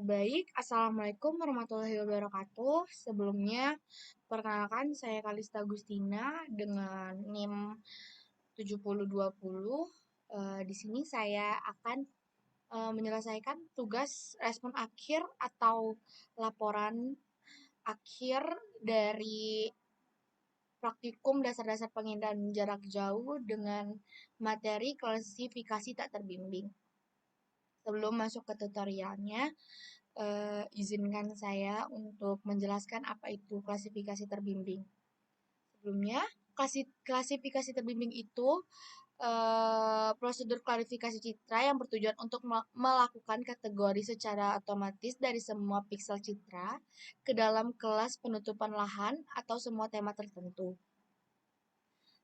Baik, Assalamualaikum warahmatullahi wabarakatuh. Sebelumnya, perkenalkan saya Kalista Agustina dengan NIM 7020. Di sini saya akan menyelesaikan tugas respon akhir atau laporan akhir dari praktikum dasar-dasar pengindahan jarak jauh dengan materi klasifikasi tak terbimbing. Sebelum masuk ke tutorialnya, izinkan saya untuk menjelaskan apa itu klasifikasi terbimbing. Sebelumnya, klasifikasi terbimbing itu prosedur klarifikasi citra yang bertujuan untuk melakukan kategori secara otomatis dari semua piksel citra ke dalam kelas penutupan lahan atau semua tema tertentu.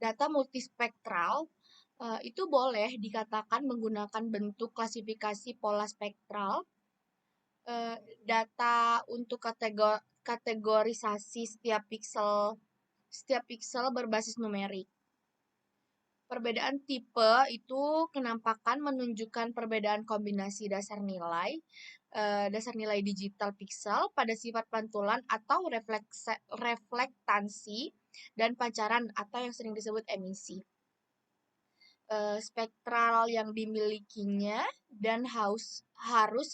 Data multispektral itu boleh dikatakan menggunakan bentuk klasifikasi pola spektral. Data untuk kategorisasi setiap piksel berbasis numerik. Perbedaan tipe itu kenampakan menunjukkan perbedaan kombinasi dasar nilai digital piksel pada sifat pantulan atau reflektansi dan pancaran atau yang sering disebut emisi. Spektral yang dimilikinya dan harus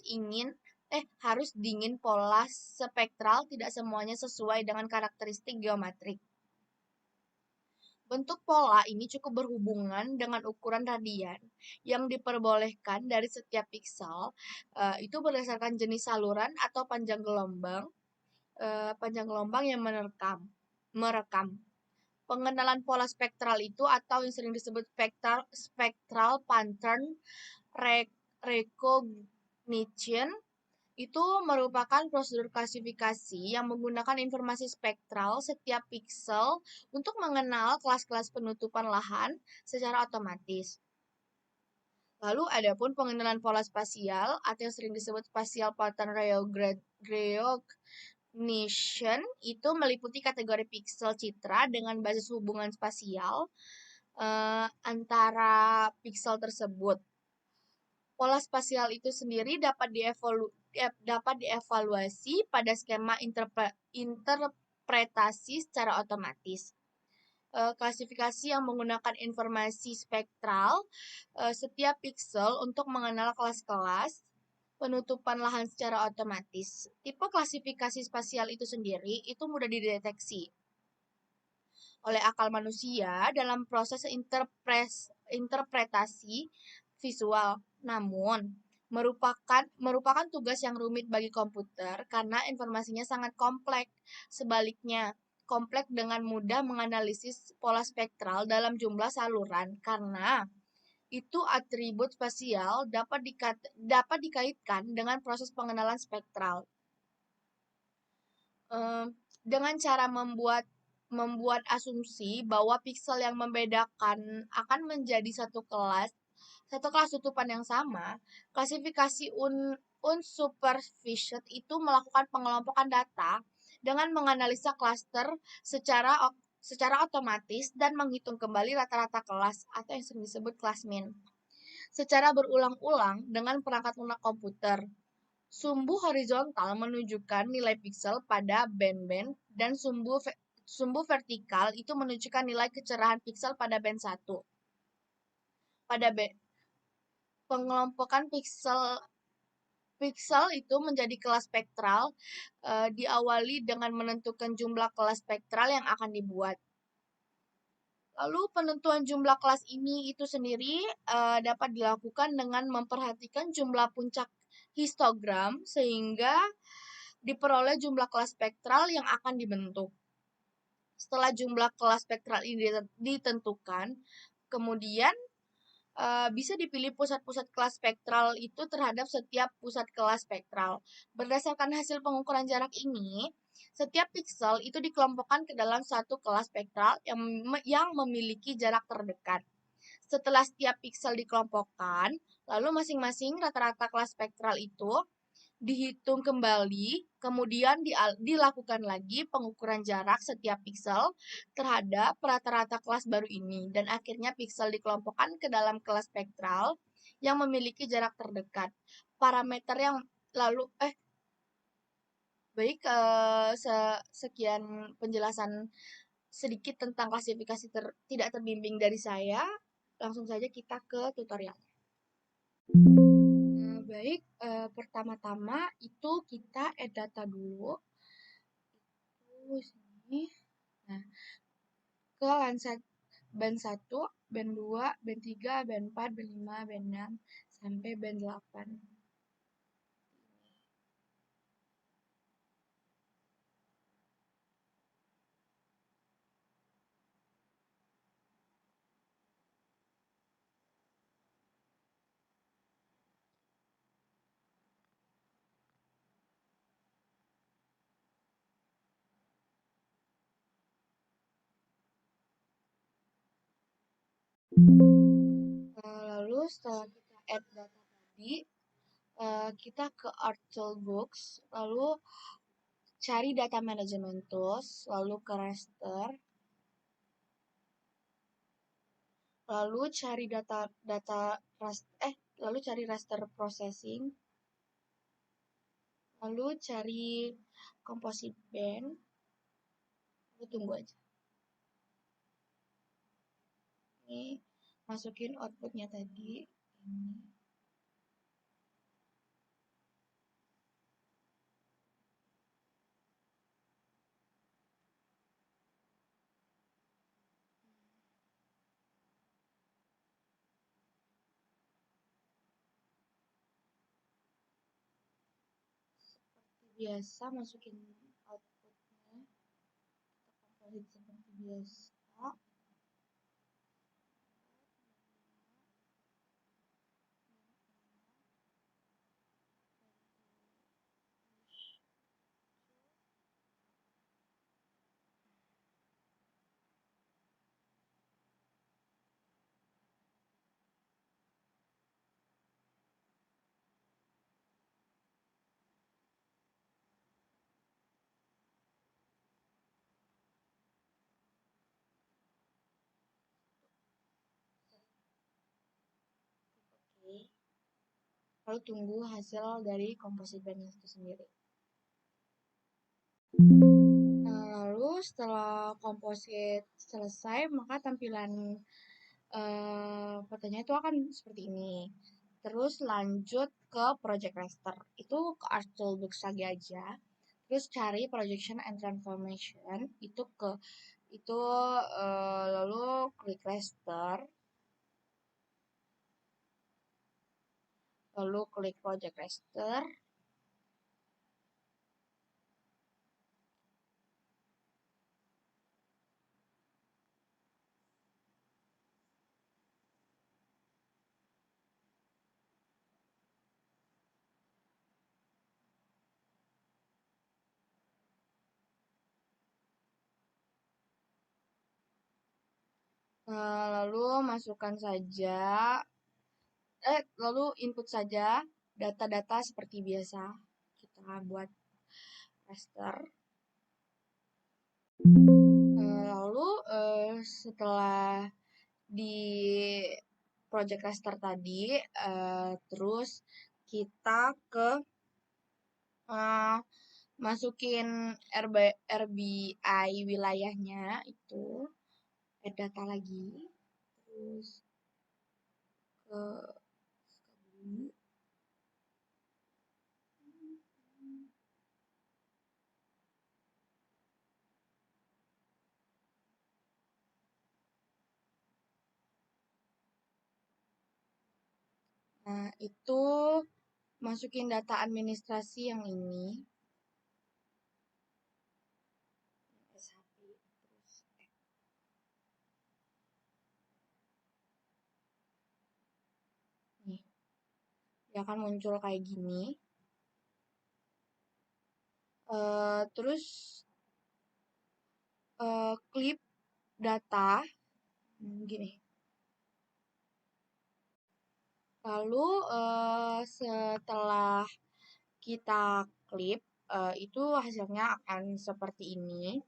dingin pola spektral tidak semuanya sesuai dengan karakteristik geometrik. Bentuk pola ini cukup berhubungan dengan ukuran radian yang diperbolehkan dari setiap piksel, itu berdasarkan jenis saluran atau panjang gelombang yang merekam. Pengenalan pola spektral itu atau yang sering disebut spectral pattern recognition itu merupakan prosedur klasifikasi yang menggunakan informasi spektral setiap piksel untuk mengenal kelas-kelas penutupan lahan secara otomatis. Lalu adapun pengenalan pola spasial atau yang sering disebut spatial pattern recognition itu meliputi kategori piksel citra dengan basis hubungan spasial antara piksel tersebut. Pola spasial itu sendiri dapat dievaluasi pada skema interpretasi secara otomatis. Klasifikasi yang menggunakan informasi spektral setiap piksel untuk mengenal kelas-kelas penutupan lahan secara otomatis. Tipe klasifikasi spasial itu sendiri itu mudah dideteksi oleh akal manusia dalam proses interpretasi visual. Namun, merupakan tugas yang rumit bagi komputer karena informasinya sangat kompleks. Sebaliknya, kompleks dengan mudah menganalisis pola spektral dalam jumlah saluran karena itu atribut spasial dapat dikaitkan dengan proses pengenalan spektral. Dengan cara membuat asumsi bahwa piksel yang membedakan akan menjadi satu kelas tutupan yang sama, klasifikasi unsupervised itu melakukan pengelompokan data dengan menganalisa klaster secara otomatis dan menghitung kembali rata-rata kelas atau yang sering disebut kelas min secara berulang-ulang dengan perangkat lunak komputer. Sumbu horizontal menunjukkan nilai piksel pada band-band dan sumbu vertikal itu menunjukkan nilai kecerahan piksel pada band 1. Pengelompokan piksel itu menjadi kelas spektral diawali dengan menentukan jumlah kelas spektral yang akan dibuat. Lalu penentuan jumlah kelas ini itu sendiri dapat dilakukan dengan memperhatikan jumlah puncak histogram sehingga diperoleh jumlah kelas spektral yang akan dibentuk. Setelah jumlah kelas spektral ini ditentukan, kemudian bisa dipilih pusat-pusat kelas spektral itu terhadap setiap pusat kelas spektral. Berdasarkan hasil pengukuran jarak ini, setiap piksel itu dikelompokkan ke dalam satu kelas spektral yang memiliki jarak terdekat. Setelah setiap piksel dikelompokkan, lalu masing-masing rata-rata kelas spektral itu dihitung kembali, kemudian dilakukan lagi pengukuran jarak setiap piksel terhadap rata-rata kelas baru ini, dan akhirnya piksel dikelompokkan ke dalam kelas spektral yang memiliki jarak terdekat. Baik, sekian penjelasan sedikit tentang klasifikasi tidak terbimbing dari saya. Langsung saja kita ke tutorial. Baik, pertama-tama itu kita add data dulu. Itu sini. Nah, ke Landsat band 1, band 2, band 3, band 4, band 5, band 6, sampai band 8. Lalu setelah kita add data tadi, kita ke Art Toolbox, lalu cari data management tools, lalu ke raster, lalu cari lalu cari raster processing, lalu cari composite band, lalu tunggu aja. Ini masukin outputnya tadi, ini. Biasa masukin outputnya, kita composite seperti biasa. Oke. Lalu tunggu hasil dari composite band itu sendiri. Lalu setelah composite selesai, maka tampilan fotonya itu akan seperti ini. Terus lanjut ke project raster. Itu ke Art Toolbox lagi aja. Terus cari projection and transformation. Lalu klik raster. Lalu klik project raster. Lalu masukkan saja, lalu input saja data-data seperti biasa kita buat raster. Lalu setelah di project raster tadi, terus kita ke masukin RBI wilayahnya itu, add data lagi, terus ke Sukabumi. Nah, itu masukin data administrasi yang ini. SHP, terus nih. Dia akan muncul kayak gini. Terus clip data gini. Lalu setelah kita klip, itu hasilnya akan seperti ini.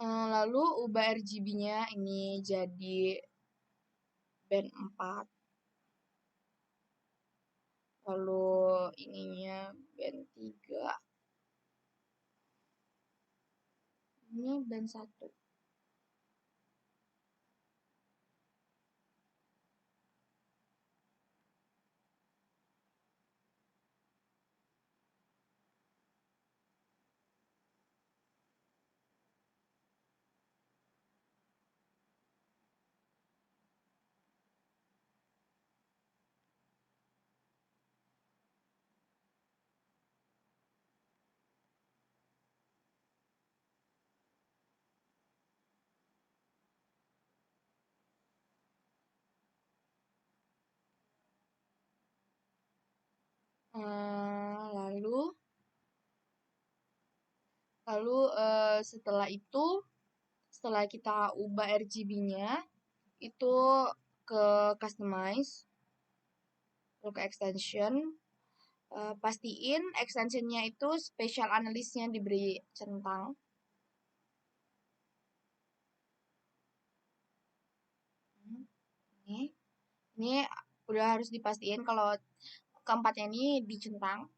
Lalu ubah RGB-nya ini jadi band 4. Lalu ininya band 3. dan 1. Lalu setelah kita ubah RGB-nya itu ke customize, lalu ke extension, pastiin extensionnya itu special analysis-nya diberi centang. Ini udah harus dipastiin kalau keempatnya ini dicentang.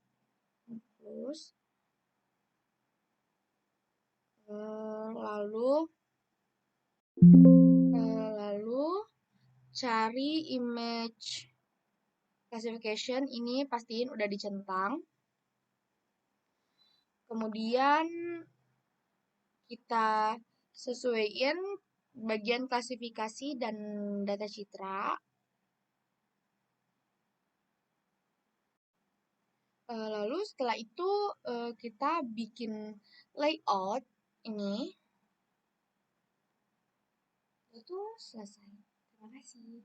Terus lalu cari image classification, ini pastiin udah dicentang. Kemudian kita sesuaiin bagian klasifikasi dan data citra. Lalu setelah itu kita bikin layout ini. Itu selesai. Terima kasih.